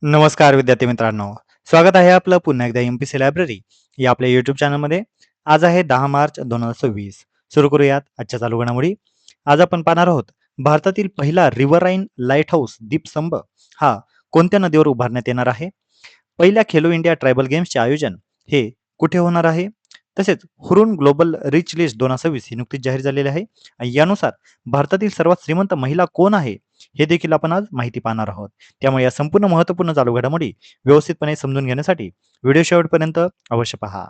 नमस्कार विद्यार्थी मित्रांनो. स्वागत आहे आपलं पुन्हा एकदा एम-पी-सी लायब्ररी या आपल्या यूट्यूब चॅनलमध्ये. आज आहे 10 मार्च 2026. सुरू करूयात आजच्या चालू घडामोडी. आज आपण पाहणार आहोत भारतातील पहिला रिव्हराईन लाईट हाऊस दीपस्तंभ हा कोणत्या नदीवर उभारण्यात येणार आहे? पहिल्या खेलो इंडिया ट्रायबल गेम्सचे आयोजन हे कुठे होणार आहे? तसेच हुरून ग्लोबल रिच लिस्ट 2026 ही नुकतीच जाहीर झालेली आहे. आणि यानुसार भारतातील सर्वात श्रीमंत महिला कोण आहे? हे देखील आपण आज माहिती पाहणार आहोत. त्यामुळे या संपूर्ण महत्त्वपूर्ण चालू घडामोडी व्यवस्थितपणे समजून घेण्यासाठी व्हिडिओ शेवटपर्यंत अवश्य पहा.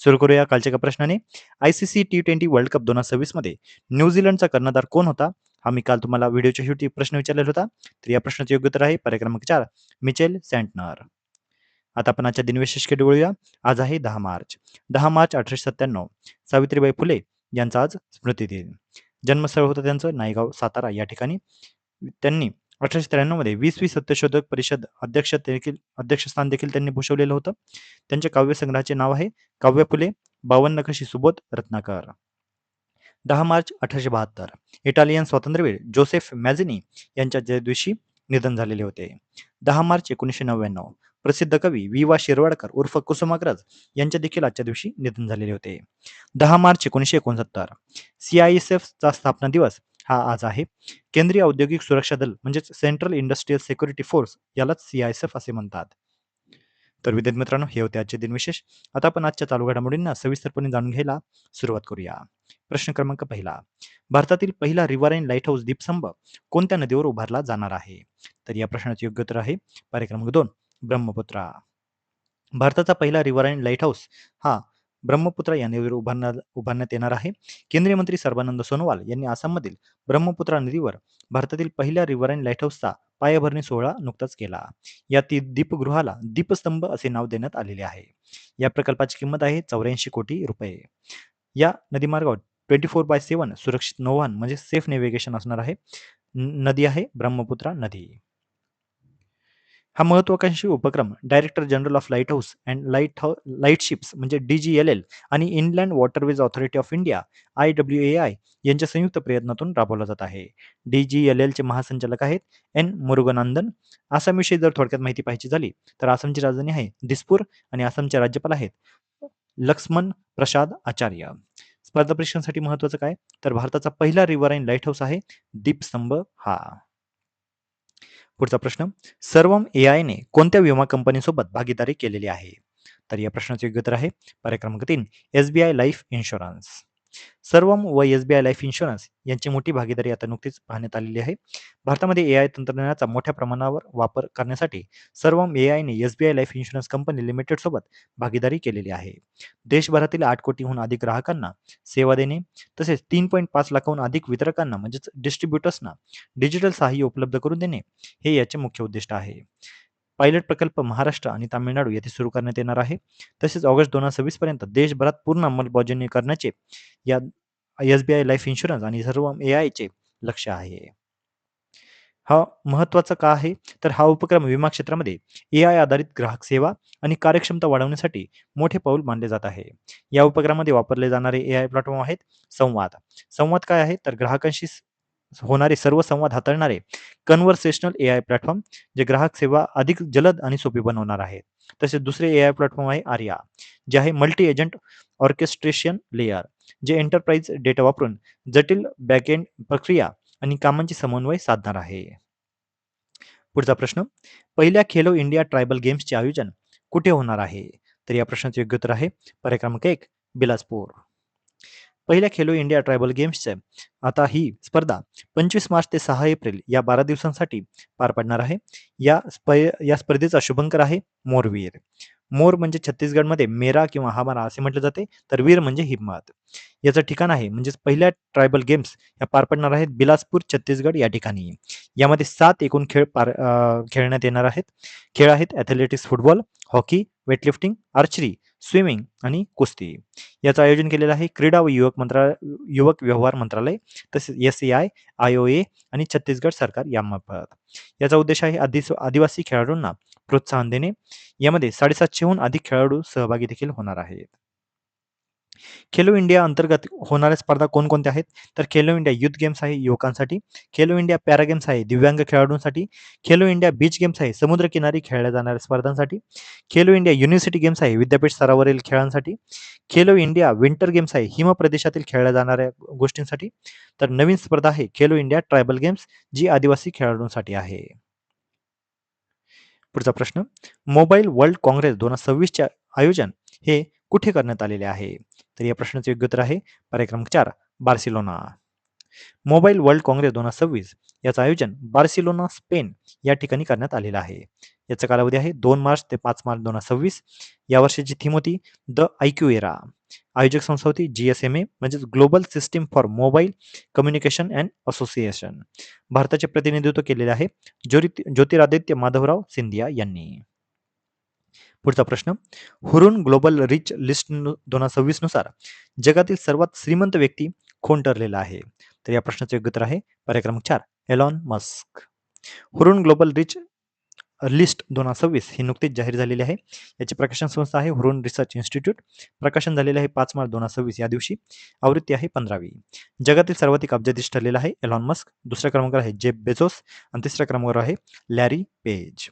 सुरू करूया कालच्या एका प्रश्नाने. ICC T20 वर्ल्ड कप 2026 मध्ये न्यूझीलंडचा कर्णधार कोण होता? हा मी काल तुम्हाला व्हिडिओच्या शेवटी प्रश्न विचारलेला होता. तर या प्रश्नाचे योग्य उत्तर आहे पर्याय क्रमांक 4 मिचेल सँटनर. आता आपण आजच्या दिनविशेषकडे वळूया. आज आहे 10 मार्च. 10 मार्च 1897 सावित्रीबाई फुले यांचा आज स्मृतिदिन. जन्मस्थळ होतं त्यांचं नायगाव, सातारा या ठिकाणी. त्यांनी 1893 मध्ये 20वी सत्यशोधक परिषद अध्यक्षस्थान देखील त्यांनी भूषवलेलं होतं. त्यांच्या काव्यसंग्रहाचे नाव आहे काव्य फुले, 52 नकाशी सुबोध रत्नाकर. 10 मार्च 1872 इटालियन स्वातंत्र्यवीर जोसेफ मॅझिनी यांच्या जयदिवशी निधन झालेले होते. 10 मार्च 1999 प्रसिद्ध कवी वि. वा. शिरवाडकर उर्फ कुसुमाग्रज यांच्या देखील आजच्या दिवशी निधन झालेले होते. 10 मार्च 1969 CISF चा स्थापना दिवस हा आज आहे. केंद्रीय औद्योगिक सुरक्षा दल म्हणजेच सेंट्रल इंडस्ट्रियल सिक्युरिटी फोर्स यालाच CISF असे म्हणतात. तर विद्यार्थी मित्रांनो, हे होते आजचे दिनविशेष. आता आपण आजच्या चालू घडामोडींना सविस्तरपणे जाणून घ्यायला सुरुवात करूया. प्रश्न क्रमांक पहिला. भारतातील पहिला रिव्हराईन लाईट हाऊस दीपस्तंभ कोणत्या नदीवर उभारला जाणार आहे? तर या प्रश्नाचे योग्य उत्तर आहे पर्याय क्रमांक 2 ब्रह्मपुत्रा. भारताचा पहिला रिव्हराईन लाईट हाऊस हा ब्रह्मपुत्रा या नदीवर उभारण्यात येणार आहे. केंद्रीय मंत्री सर्बानंद सोनोवाल यांनी आसाममधील ब्रह्मपुत्रा नदीवर भारतातील पहिल्या रिव्हराईन लाईट हाऊसचा पायाभरणी सोहळा नुकताच केला. या दीपगृहाला दीपस्तंभ असे नाव देण्यात आलेले आहे. या प्रकल्पाची किंमत आहे 84 कोटी रुपये. या नदीमार्गावर 24/7 सुरक्षित नौवहन म्हणजे सेफ नेव्हिगेशन असणार आहे. नदी आहे ब्रह्मपुत्रा नदी. हा महत्वाकांक्षी उपक्रम director general of light house and light ships म्हणजे DGLL आणि inland waterways authority of India IWAI यांच्या संयुक्त प्रयत्नातून राबवला जात आहे. DGLL चे महासंचालक आहेत मुरुगनंदन. आसामविषयी जर थोडक्यात माहिती पाहिजे झाली तर आसामची राजधानी आहे दिसपूर आणि आसामचे राज्यपाल आहेत लक्ष्मण प्रसाद आचार्य. स्पर्धा परीक्षांसाठी महत्वाचं काय तर भारताचा पहिला रिव्हराईन लाईट हाऊस आहे दीपस्तंभ हा. पुढचा प्रश्न. सर्वम AIने कोणत्या विमा कंपनीसोबत भागीदारी केलेली आहे? तर या प्रश्नाचे योग्य उत्तर आहे पर्याय क्रमांक 3 SBI लाईफ इन्शुरन्स. सर्वम व SBI लाईफ इन्शुरन्स यांची मोठी भागीदारी आता नुकतीच पाहण्यात आलेली आहे. भारतामध्ये AI तंत्रज्ञानाचा मोठ्या प्रमाणावर वापर करण्यासाठी सर्वम AIने SBI life insurance company limited सोबत भागीदारी केलेली आहे. देशभरातील 8 कोटीहून अधिक ग्राहकांना सेवा देणे तसेच 3.5 लाखाहून अधिक वितरकांना म्हणजेच डिस्ट्रीब्युटर्सना डिजिटल सहाय्य उपलब्ध करून देणे हे याचे मुख्य उद्दिष्ट आहे. पायलट प्रकल्प महाराष्ट्र आणि तामिळनाडू येथे सुरू करण्यात येणार आहे. तसेच ऑगस्ट 2026 पर्यंत देशभरात पूर्ण अंमलबजावणी करण्याचे या SBI लाईफ इन्शुरन्स आणि सर्व AIचे लक्ष्य आहे. हा महत्वाचा का आहे तर हा उपक्रम विमा क्षेत्रामध्ये AI आधारित ग्राहक सेवा आणि कार्यक्षमता वाढवण्यासाठी मोठे पाऊल मानले जात आहे. या उपक्रमामध्ये वापरले जाणारे AI प्लॅटफॉर्म आहेत संवाद. संवाद काय आहे तर ग्राहकांशी होणारे सर्व संवाद हाताळणारे कन्व्हर्सेशनल AI प्लॅटफॉर्म जे ग्राहक सेवा अधिक जलद आणि सोपी बनवणार आहे. तसेच दुसरे AI प्लॅटफॉर्म आहे आर्या जे आहे मल्टी एजंट ऑर्केस्ट्रेशन लेयर जे एंटरप्राइज डेटा वापरून जटिल बॅकएंड प्रक्रिया आणि कामांची समन्वय साधणार आहे. पुढचा प्रश्न. पहिल्या खेलो इंडिया ट्रायबल गेम्सचे आयोजन कुठे होणार आहे? तर या प्रश्नाचे योग्य उत्तर आहे पर्याय क्रमांक 1 बिलासपूर. पहिल्या खेलो इंडिया ट्रायबल गेम्सचे आता ही स्पर्धा 25 मार्च ते 6 एप्रिल या 12 दिवसांसाठी पार पडणार आहे. या स्पर्धेचा शुभंकर आहे मोरवीर. मोर म्हणजे छत्तीसगडमध्ये मेरा किंवा हमारा असे म्हटले जाते तर वीर म्हणजे हिम्मत. याचं ठिकाण आहे म्हणजेच पहिल्या ट्रायबल गेम्स या पार पडणार आहेत बिलासपूर छत्तीसगड या ठिकाणी. यामध्ये 7 एकूण खेळ खेळण्यात येणार आहेत. खेळ आहेत athletics, football, hockey, weightlifting, archery, swimming आणि कुस्ती. याचं आयोजन केलेलं आहे क्रीडा व युवक व्यवहार मंत्रालय तसेच SAI, IOA आणि छत्तीसगड सरकार यामार्फत. याचा उद्देश आहे आदिवासी खेळाडूंना प्रोत्साहन देणे. यामध्ये 750हून अधिक खेळाडू सहभागी देखील होणार आहेत. खेलो इंडिया अंतर्गत होणाऱ्या स्पर्धा कोणकोणत्या आहेत? तर खेलो इंडिया युथ गेम्स आहे युवकांसाठी, खेलो इंडिया पॅरा गेम्स आहे दिव्यांग खेळाडूंसाठी, खेलो इंडिया बीच गेम्स आहे समुद्रकिनारी खेळल्या जाणाऱ्या स्पर्धांसाठी, खेलो इंडिया युनिव्हर्सिटी गेम्स आहे विद्यापीठ स्तरावरील खेळांसाठी, खेलो इंडिया विंटर गेम्स आहे हिम प्रदेशातील खेळल्या जाणाऱ्या गोष्टींसाठी, तर नवीन स्पर्धा आहे खेलो इंडिया ट्रायबल गेम्स जी आदिवासी खेळाडूंसाठी आहे. पुढचा प्रश्न, मोबाईल वर्ल्ड काँग्रेस 2026 चे आयोजन हे कुठे करण्यात आलेले आहे? तर या प्रश्नाचे योग्य उत्तर आहे पर्याय क्रमांक 4 बार्सिलोना. मोबाईल वर्ल्ड काँग्रेस 2026 याचं आयोजन बार्सिलोना स्पेन या ठिकाणी करण्यात आलेलं आहे. याचा कालावधी आहे 2 मार्च ते 5 मार्च 2026. या वर्षीची थीम होती द आयक्यू एरा. आयोजक संस्था होती GSMA म्हणजे global system for mobile communication and association. भारताचे प्रतिनिधित्व केलेले आहे ज्योतिरादित्य माधवराव सिंधिया यांनी. पुढचा प्रश्न, हुरून ग्लोबल रिच लिस्ट 2026 नुसार जगातील सर्वात श्रीमंत व्यक्ती कोण ठरलेला आहे? तर या प्रश्नाचे योग्य उत्तर आहे पर्याय क्रमांक 4 Elon Musk. Hurun global rich list 2026 ही नुकतीच जाहीर झालेली आहे. याची प्रकाशन संस्था आहे हुरून रिसर्च इन्स्टिट्यूट. प्रकाशन झालेले आहे 5 मार्च 2026 या दिवशी. आवृत्ती आहे 15वी. जगातील सर्वाधिक अब्जाधीश ठरलेला आहे एलॉन मस्क. दुसऱ्या क्रमांकावर आहे जेफ बेझोस आणि तिसऱ्या क्रमांकावर आहे लॅरी पेज.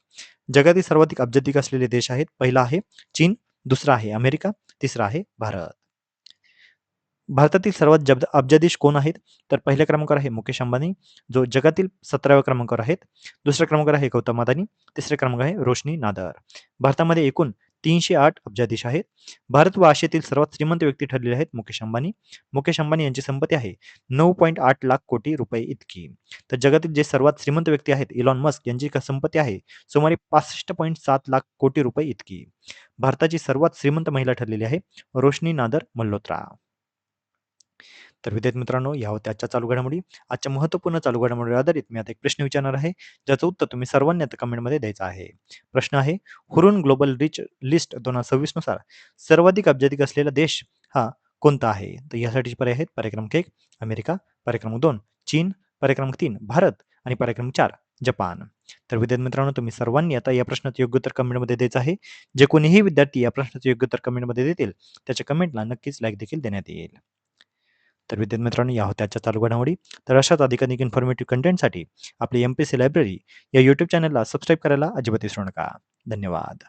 जगातील सर्वाधिक अब्जाधिक असलेले देश आहेत. पहिला आहे चीन, दुसरा आहे अमेरिका, तिसरा आहे भारत. भारतातील सर्वात अब्जाधीश कोण आहेत? तर पहिल्या क्रमांकावर आहे मुकेश अंबानी जो जगातील 17व्या क्रमांकावर आहेत. दुसऱ्या क्रमांकावर आहे गौतम अदानी, तिसऱ्या क्रमांकावर आहे रोशनी नादर. भारतामध्ये एकूण 308 अब्जाधीश आहेत. भारत व आशियातील सर्वात श्रीमंत व्यक्ती ठरलेले आहेत मुकेश अंबानी. मुकेश अंबानी यांची संपत्ती आहे 9.8 लाख कोटी रुपये इतकी. तर जगातील जे सर्वात श्रीमंत व्यक्ती आहेत इलॉन मस्क यांची संपत्ती आहे सुमारे 65.7 लाख कोटी रुपये इतकी. भारताची सर्वात श्रीमंत महिला ठरलेली आहे रोशनी नादर मल्होत्रा. तर विद्यार्थी मित्रांनो, या होत्या आजच्या चालू घडामोडी. आजच्या महत्त्वपूर्ण चालू घडामोडीवर आधारित मी आता एक प्रश्न विचारणार आहे, ज्याचं उत्तर तुम्ही सर्वांनी आता कमेंटमध्ये द्यायचं आहे. प्रश्न आहे, हुरून ग्लोबल रिच लिस्ट 2026 नुसार सर्वाधिक अब्जाधिक असलेला देश हा कोणता आहे? तर यासाठी पर्याय आहेत पर्याय क्रमांक 1 अमेरिका, पर्याय क्रमांक 2 चीन, पर्याय क्रमांक 3 भारत आणि पर्याय क्रमांक 4 जपान. तर विद्यार्थी मित्रांनो, तुम्ही सर्वांनी आता या प्रश्नाचं योग्य उत्तर कमेंटमध्ये द्यायचं आहे. जे कोणीही विद्यार्थी या प्रश्नाचं योग्य उत्तर कमेंटमध्ये देतील, त्याच्या कमेंटला नक्कीच लाईक देखील देण्यात येईल. तर विद्यार्थी मित्रांनो, या होत्या आजच्या चालू घडामोडी. तर अशाच अधिकाधिक इन्फॉर्मेटिव्ह कंटेंटसाठी आपली MPSC लायब्ररी या YouTube चॅनलला सबस्क्राईब करायला अजिबात विसरू नका. धन्यवाद.